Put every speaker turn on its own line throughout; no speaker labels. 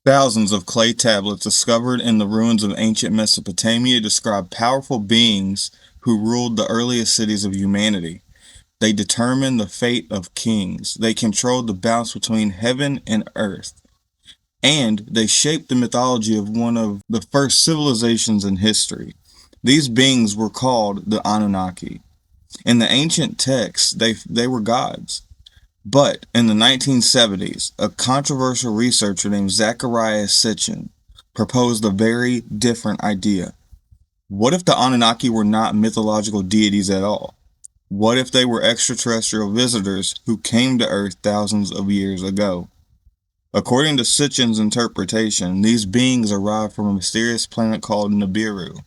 Thousands of clay tablets discovered in the ruins of ancient Mesopotamia describe powerful beings who ruled the earliest cities of humanity. They determined the fate of kings. They controlled the balance between heaven and earth. And they shaped the mythology of one of the first civilizations in history. These beings were called the Anunnaki. In the ancient texts, they were gods. But in the 1970s, a controversial researcher named Zecharia Sitchin proposed a very different idea. What if the Anunnaki were not mythological deities at all? What if they were extraterrestrial visitors who came to Earth thousands of years ago? According to Sitchin's interpretation, these beings arrived from a mysterious planet called Nibiru.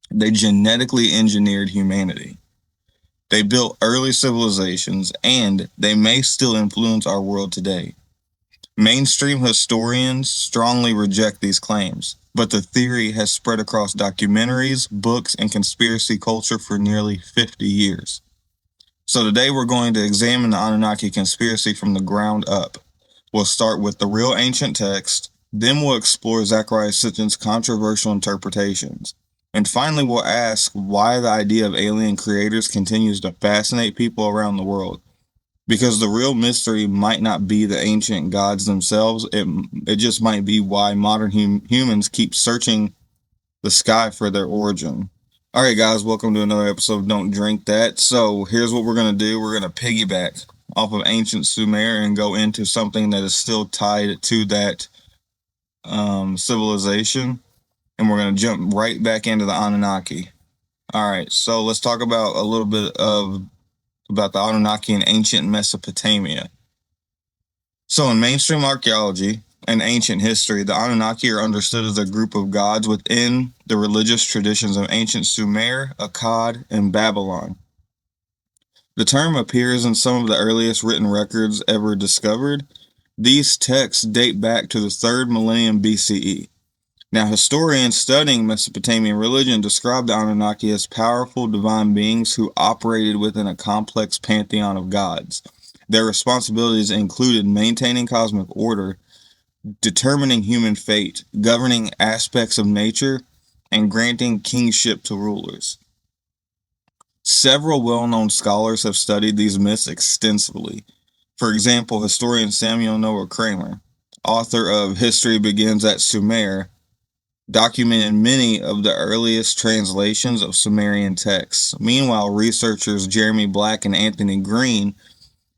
They genetically engineered humanity. They built early civilizations, and they may still influence our world today. Mainstream historians strongly reject these claims, but the theory has spread across documentaries, books, and conspiracy culture for nearly 50 years. So today we're going to examine the Anunnaki conspiracy from the ground up. We'll start with the real ancient text, then we'll explore Zecharia Sitchin's controversial interpretations. And finally, we'll ask why the idea of alien creators continues to fascinate people around the world. Because the real mystery might not be the ancient gods themselves, it just might be why modern humans keep searching the sky for their origin. All right, guys, welcome to another episode of Don't Drink That. So, here's what we're going to do, we're going to piggyback off of ancient Sumer and go into something that is still tied to that civilization. And we're going to jump right back into the Anunnaki. All right, so let's talk about a little bit of about the Anunnaki in ancient Mesopotamia. So, in mainstream archaeology and ancient history, the Anunnaki are understood as a group of gods within the religious traditions of ancient Sumer, Akkad, and Babylon. The term appears in some of the earliest written records ever discovered. These texts date back to the 3rd millennium BCE. Now, historians studying Mesopotamian religion describe the Anunnaki as powerful divine beings who operated within a complex pantheon of gods. Their responsibilities included maintaining cosmic order, determining human fate, governing aspects of nature, and granting kingship to rulers. Several well known scholars have studied these myths extensively. For example, historian Samuel Noah Kramer, author of History Begins at Sumer, documented many of the earliest translations of Sumerian texts. Meanwhile, researchers Jeremy Black and Anthony Green,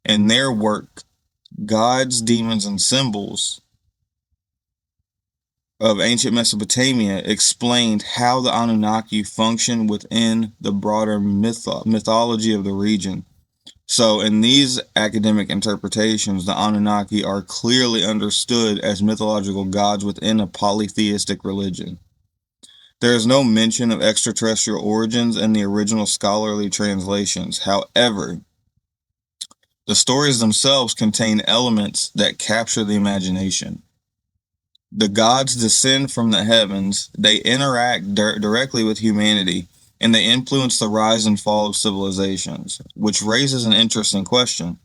in their work, Gods, Demons, and Symbols of Ancient Mesopotamia, explained how the Anunnaki function within the broader mythology of the region. So, in these academic interpretations, the Anunnaki are clearly understood as mythological gods within a polytheistic religion. There is no mention of extraterrestrial origins in the original scholarly translations. However, the stories themselves contain elements that capture the imagination. The gods descend from the heavens, they interact directly with humanity, and they influence the rise and fall of civilizations, which raises an interesting question.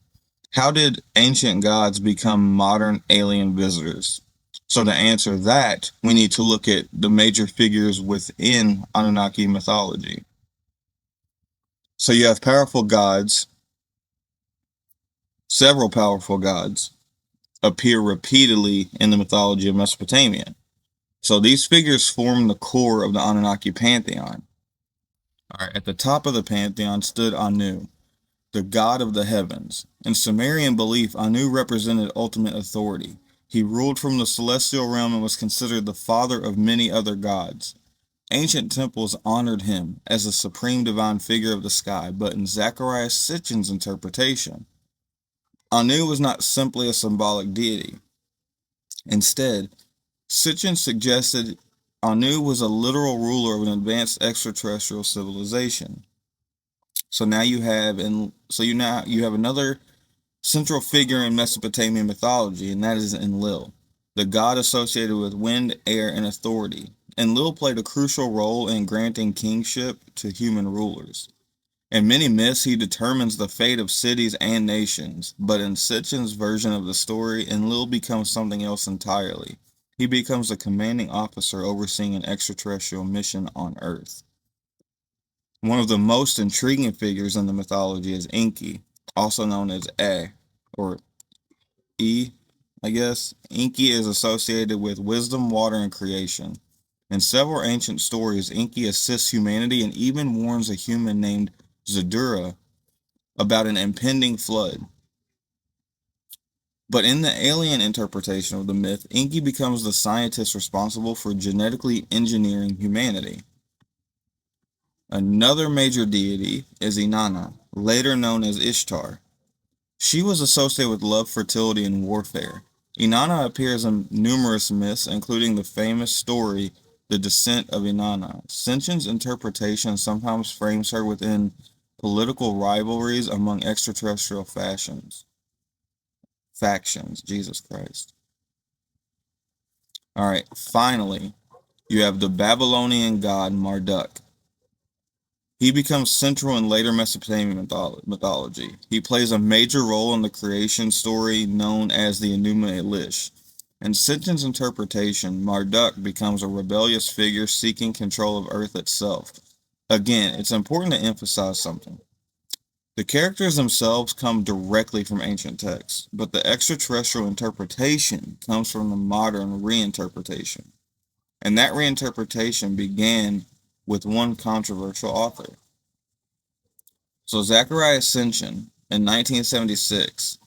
How did ancient gods become modern alien visitors? So, to answer that, we need to look at the major figures within Anunnaki mythology. So, you have powerful gods, several powerful gods appear repeatedly in the mythology of Mesopotamia. So, these figures form the core of the Anunnaki pantheon. All right, at the top of the pantheon stood Anu, the god of the heavens. In Sumerian belief, Anu represented ultimate authority. He ruled from the celestial realm and was considered the father of many other gods. Ancient temples honored him as the supreme divine figure of the sky, but in Zecharia Sitchin's interpretation, Anu was not simply a symbolic deity. Instead, Sitchin suggested Anu was a literal ruler of an advanced extraterrestrial civilization. So now you have, and so you have another central figure in Mesopotamian mythology, and that is Enlil, the god associated with wind, air, and authority. Enlil played a crucial role in granting kingship to human rulers. In many myths, he determines the fate of cities and nations, but in Sitchin's version of the story, Enlil becomes something else entirely. He becomes a commanding officer overseeing an extraterrestrial mission on Earth. One of the most intriguing figures in the mythology is Enki, also known as or E, I guess. Enki is associated with wisdom, water, and creation. In several ancient stories, Enki assists humanity and even warns a human named Zecharia about an impending flood. But in the alien interpretation of the myth, Enki becomes the scientist responsible for genetically engineering humanity. Another major deity is Inanna, later known as Ishtar. She was associated with love, fertility, and warfare. Inanna appears in numerous myths, including the famous story, The Descent of Inanna. Sitchin's interpretation sometimes frames her within political rivalries among extraterrestrial factions. Jesus Christ. All right, finally, you have the Babylonian god Marduk. He becomes central in later Mesopotamian mythology. He plays a major role in the creation story known as the Enuma Elish. In Sitchin's interpretation, Marduk becomes a rebellious figure seeking control of Earth itself. Again, it's important to emphasize something. The characters themselves come directly from ancient texts, but the extraterrestrial interpretation comes from the modern reinterpretation. And that reinterpretation began with one controversial author. So Zecharia Sitchin, in 1976,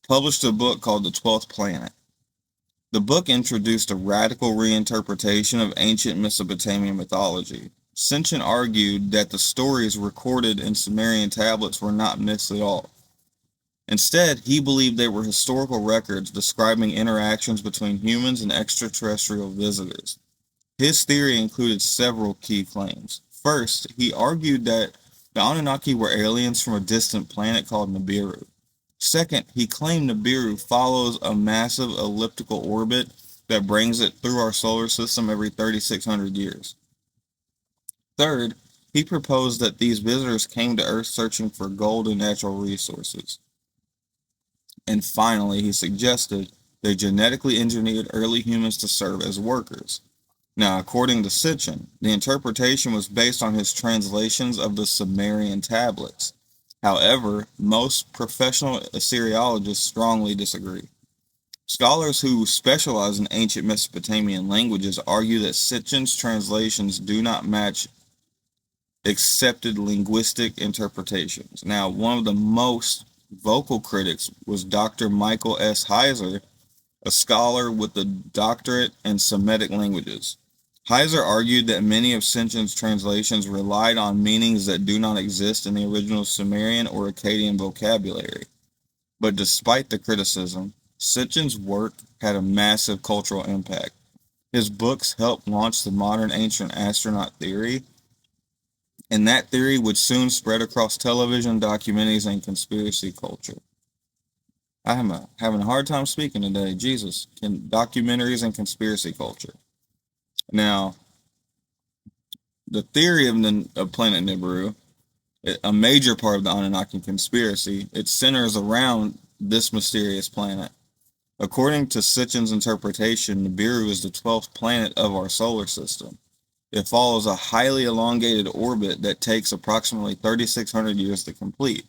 published a book called The 12th Planet. The book introduced a radical reinterpretation of ancient Mesopotamian mythology. Sitchin argued that the stories recorded in Sumerian tablets were not myths at all. Instead, he believed they were historical records describing interactions between humans and extraterrestrial visitors. His theory included several key claims. First, he argued that the Anunnaki were aliens from a distant planet called Nibiru. Second, he claimed Nibiru follows a massive elliptical orbit that brings it through our solar system every 3,600 years. Third, he proposed that these visitors came to Earth searching for gold and natural resources. And finally, he suggested they genetically engineered early humans to serve as workers. Now, according to Sitchin, the interpretation was based on his translations of the Sumerian tablets. However, most professional Assyriologists strongly disagree. Scholars who specialize in ancient Mesopotamian languages argue that Sitchin's translations do not match accepted linguistic interpretations. Now, one of the most vocal critics was Dr. Michael S. Heiser, a scholar with a doctorate in Semitic languages. Heiser argued that many of Sitchin's translations relied on meanings that do not exist in the original Sumerian or Akkadian vocabulary. But despite the criticism, Sitchin's work had a massive cultural impact. His books helped launch the modern ancient astronaut theory, and that theory would soon spread across television, documentaries, and conspiracy culture. I'm having a hard time speaking today. Jesus, documentaries and conspiracy culture. Now, the theory of planet Nibiru, a major part of the Anunnaki conspiracy, it centers around this mysterious planet. According to Sitchin's interpretation, Nibiru is the 12th planet of our solar system. It follows a highly elongated orbit that takes approximately 3,600 years to complete.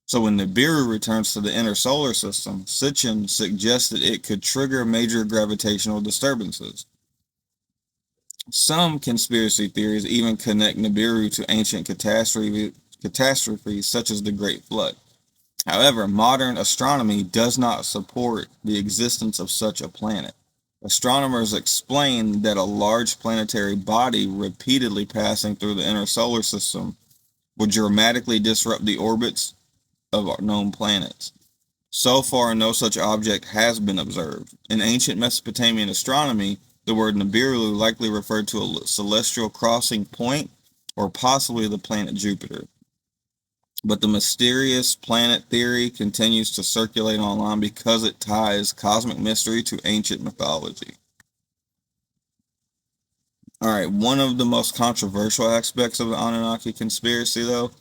So when Nibiru returns to the inner solar system, Sitchin suggested it could trigger major gravitational disturbances. Some conspiracy theories even connect Nibiru to ancient catastrophes such as the Great Flood. However, modern astronomy does not support the existence of such a planet. Astronomers explain that a large planetary body repeatedly passing through the inner solar system would dramatically disrupt the orbits of our known planets. So far, no such object has been observed. In ancient Mesopotamian astronomy, the word Nibiru likely referred to a celestial crossing point or possibly the planet Jupiter. But the mysterious planet theory continues to circulate online because it ties cosmic mystery to ancient mythology. Alright, one of the most controversial aspects of the Anunnaki conspiracy, though,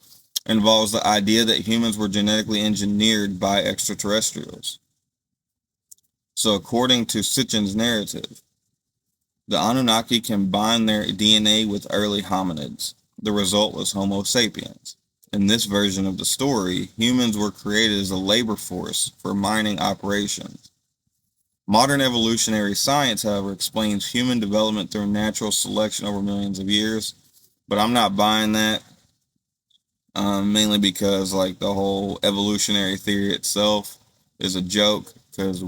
involves the idea that humans were genetically engineered by extraterrestrials. So according to Sitchin's narrative, The Anunnaki combined their DNA with early hominids. The result was Homo sapiens. In this version of the story, humans were created as a labor force for mining operations. Modern evolutionary science, however, explains human development through natural selection over millions of years, but I'm not buying that, mainly because like the whole evolutionary theory itself is a joke, because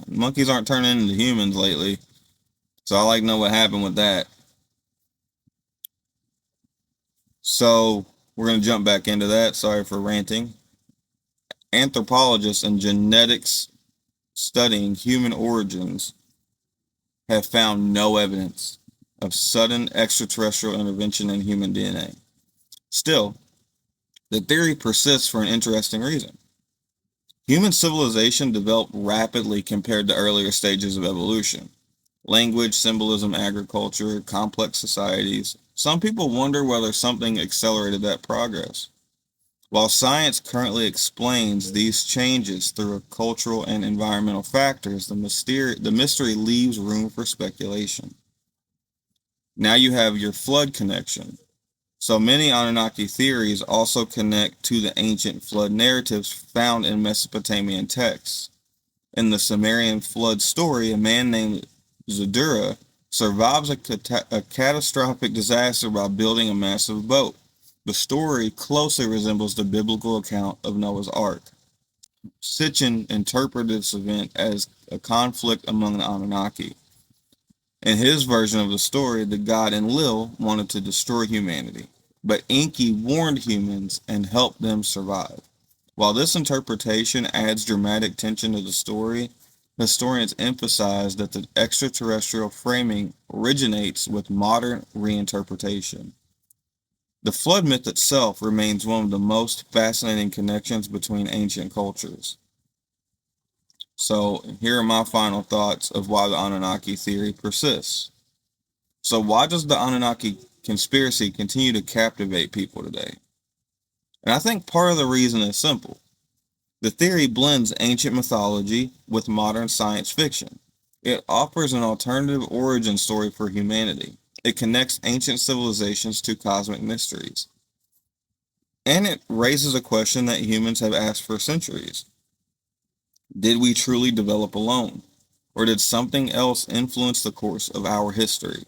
monkeys aren't turning into humans lately, so I like to know what happened with that. So we're going to jump back into that. Sorry for ranting. Anthropologists and genetics studying human origins have found no evidence of sudden extraterrestrial intervention in human DNA. Still, the theory persists for an interesting reason. Human civilization developed rapidly compared to earlier stages of evolution. Language, symbolism, agriculture, complex societies. Some people wonder whether something accelerated that progress. While science currently explains these changes through cultural and environmental factors, the mystery leaves room for speculation. Now you have your flood connection. So many Anunnaki theories also connect to the ancient flood narratives found in Mesopotamian texts. In the Sumerian flood story, a man named Zecharia survives a catastrophic disaster by building a massive boat. The story closely resembles the biblical account of Noah's Ark. Sitchin interpreted this event as a conflict among the Anunnaki. In his version of the story, the god Enlil wanted to destroy humanity, but Enki warned humans and helped them survive. While this interpretation adds dramatic tension to the story, historians emphasize that the extraterrestrial framing originates with modern reinterpretation. The flood myth itself remains one of the most fascinating connections between ancient cultures. So, here are my final thoughts of why the Anunnaki theory persists. So, why does the Anunnaki conspiracy continue to captivate people today? And I think part of the reason is simple. The theory blends ancient mythology with modern science fiction. It offers an alternative origin story for humanity. It connects ancient civilizations to cosmic mysteries. And it raises a question that humans have asked for centuries. Did we truly develop alone? Or did something else influence the course of our history?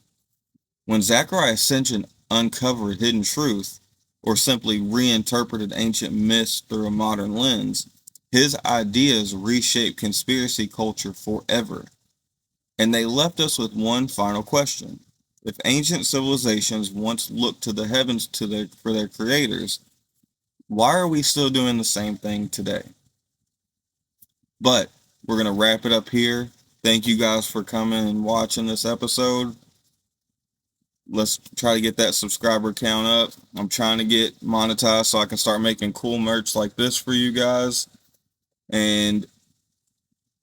When Zecharia Sitchin uncovered hidden truth, or simply reinterpreted ancient myths through a modern lens, his ideas reshaped conspiracy culture forever. And they left us with one final question. If ancient civilizations once looked to the heavens for their creators, why are we still doing the same thing today? But we're going to wrap it up here. Thank you guys for coming and watching this episode. Let's try to get that subscriber count up. I'm trying to get monetized so I can start making cool merch like this for you guys. And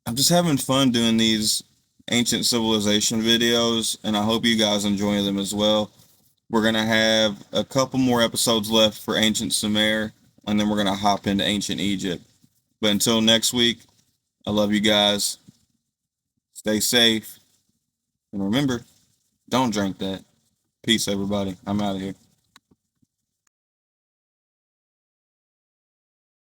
I'm just having fun doing these ancient civilization videos, and I hope you guys enjoy them as well. We're going to have a couple more episodes left for ancient Sumer, and then we're going to hop into ancient Egypt. But until next week, I love you guys. Stay safe. And remember, don't drink that. Peace, everybody. I'm out of here.